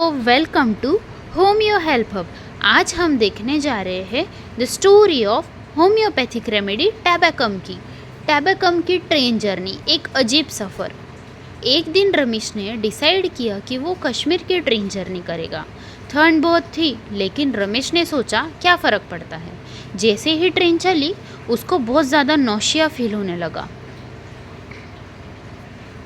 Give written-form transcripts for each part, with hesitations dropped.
Welcome to homeo help hub. आज हम देखने जा रहे हैं the story of homeopathic remedy tabacum की। टैबेकम की ट्रेन जर्नी, एक अजीब सफ़र। एक दिन रमेश ने डिसाइड किया कि वो कश्मीर की ट्रेन जर्नी करेगा। ठंड बहुत थी, लेकिन रमेश ने सोचा क्या फ़र्क पड़ता है। जैसे ही ट्रेन चली, उसको बहुत ज़्यादा नौशिया फील होने लगा।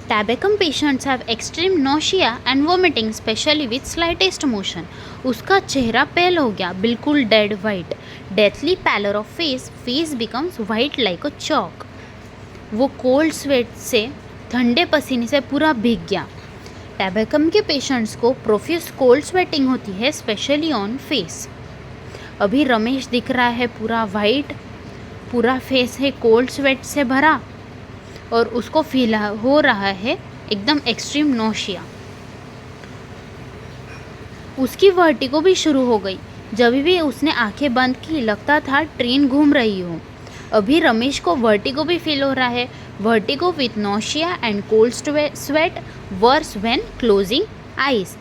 Tabacum patients have extreme nausea and vomiting, especially with slightest motion. उसका चेहरा पेल हो गया, बिल्कुल dead white. Deathly pallor of face becomes white like a chalk. वो कोल्ड स्वेट से, ठंडे पसीने से पूरा भीग गया। टैबेकम के पेशेंट्स को प्रोफ्यूज कोल्ड स्वेटिंग होती है, स्पेशली ऑन फेस। अभी रमेश दिख रहा है पूरा वाइट, पूरा फेस है कोल्ड स्वेट से भरा और उसको फील हो रहा है एकदम एक्सट्रीम नौशिया। उसकी वर्टिगो भी शुरू हो गई। जब भी उसने आंखें बंद की, लगता था ट्रेन घूम रही हो। अभी रमेश को वर्टिगो भी फील हो रहा है। Vertigo with nausea and cold sweat worse when closing eyes,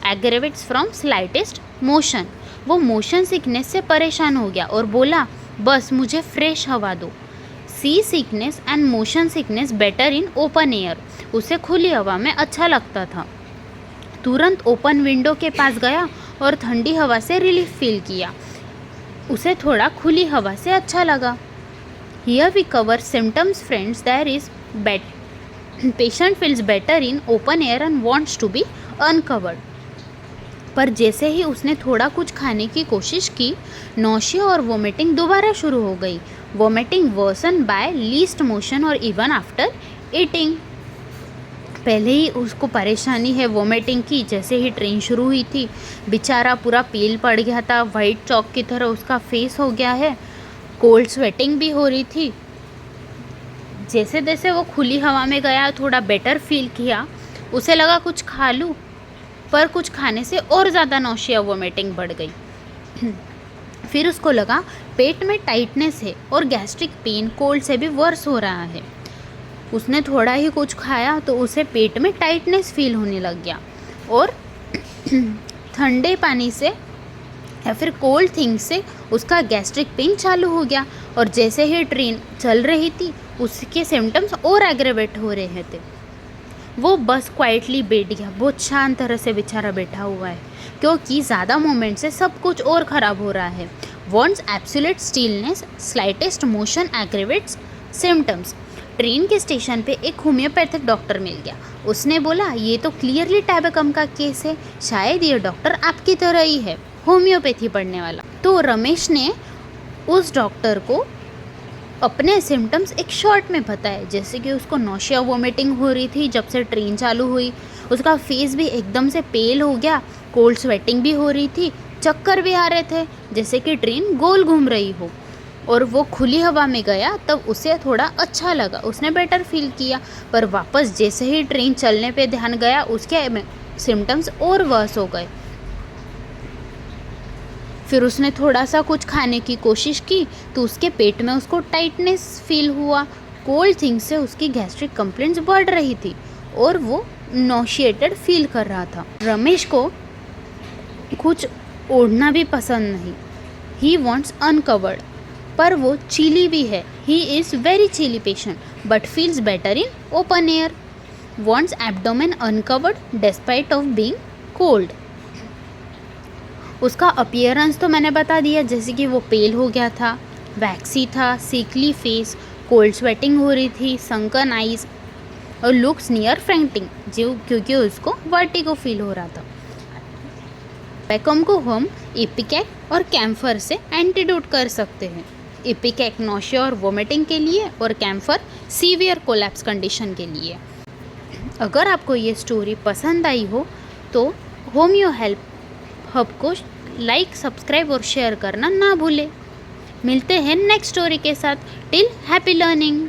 aggravates from slightest motion. वो मोशन सिकनेस से परेशान हो गया और बोला, बस मुझे फ्रेश हवा दो। Sea sickness and motion sickness better in open air. उसे खुली हवा में अच्छा लगता था। तुरंत ओपन विंडो के पास गया और ठंडी हवा से रिलीफ फील किया। उसे थोड़ा खुली हवा से अच्छा लगा। Here we cover symptoms friends. There is patient feels better in open air and wants to be uncovered. पर जैसे ही उसने थोड़ा कुछ खाने की कोशिश की, नौशिया और वोमिटिंग दोबारा शुरू हो गई। Vomiting worse on by least motion और इवन आफ्टर ईटिंग। पहले ही उसको परेशानी है वोमिटिंग की। जैसे ही ट्रेन शुरू हुई थी, बेचारा पूरा पेल पड़ गया था, वाइट चॉक की तरह उसका फेस हो गया है। कोल्ड स्वेटिंग भी हो रही थी। जैसे जैसे वो खुली हवा में गया, थोड़ा बेटर फील किया। उसे लगा कुछ खा लूँ, पर कुछ खाने से और ज़्यादा नौशिया वोमिटिंग बढ़ गई। फिर उसको लगा पेट में टाइटनेस है और गैस्ट्रिक पेन कोल्ड से भी वर्स हो रहा है। उसने थोड़ा ही कुछ खाया तो उसे पेट में टाइटनेस फील होने लग गया और ठंडे पानी से या फिर कोल्ड थिंग्स से उसका गैस्ट्रिक पेन चालू हो गया। और जैसे ही ट्रेन चल रही थी, उसके सिम्टम्स और एग्रेवेट हो रहे थे। वो बस क्वाइटली बैठ गया, बहुत शांत तरह से बेचारा बैठा हुआ है, क्योंकि ज़्यादा मोमेंट से सब कुछ और ख़राब हो रहा है। Wants absolute stillness, slightest motion aggravates symptoms. Train के स्टेशन पे एक होम्योपैथिक डॉक्टर मिल गया। उसने बोला, ये तो क्लियरली टैबेकम का केस है, शायद ये डॉक्टर आपकी तरह ही है, होम्योपैथी पढ़ने वाला। तो रमेश ने उस डॉक्टर को अपने सिम्टम्स एक शॉर्ट में बताए। जैसे कि उसको नौशिया वोमिटिंग हो रही थी जब से ट्रेन चालू हुई, उसका फेस भी एकदम से पेल हो गया, कोल्ड स्वेटिंग भी हो रही थी, चक्कर भी आ रहे थे, जैसे कि ट्रेन गोल घूम रही हो। और वो खुली हवा में गया तब उसे थोड़ा अच्छा लगा, उसने बेटर फील किया। पर वापस जैसे ही ट्रेन चलने पे ध्यान गया, उसके सिम्टम्स और वर्स हो गए। फिर उसने थोड़ा सा कुछ खाने की कोशिश की तो उसके पेट में उसको टाइटनेस फील हुआ। कोल्ड थिंग से उसकी गैस्ट्रिक कंप्लेंट्स बढ़ रही थी और वो नॉशिएटेड फील कर रहा था। रमेश को कुछ ओढ़ना भी पसंद नहीं। ही वॉन्ट्स अनकवर्ड, पर वो चिली भी है। He is very chilly patient but feels better in open air. Wants abdomen uncovered despite of being cold. उसका अपीयरेंस तो मैंने बता दिया, जैसे कि वो पेल हो गया था, वैक्सी था, सीकली फेस, कोल्ड स्वेटिंग हो रही थी, संकन आइज और लुक्स नियर फेंटिंग, क्योंकि उसको वर्टिगो फील हो रहा था। टैबेकम को हम इपिकैक और कैम्फर से एंटीडोट कर सकते हैं। इपिकैक नौशिया और वोमिटिंग के लिए और कैम्फर सीवियर कोलैप्स कंडीशन के लिए। अगर आपको ये स्टोरी पसंद आई हो तो होम्यो हेल्प हब को लाइक, सब्सक्राइब और शेयर करना ना भूलें। मिलते हैं नेक्स्ट स्टोरी के साथ। Till happy learning.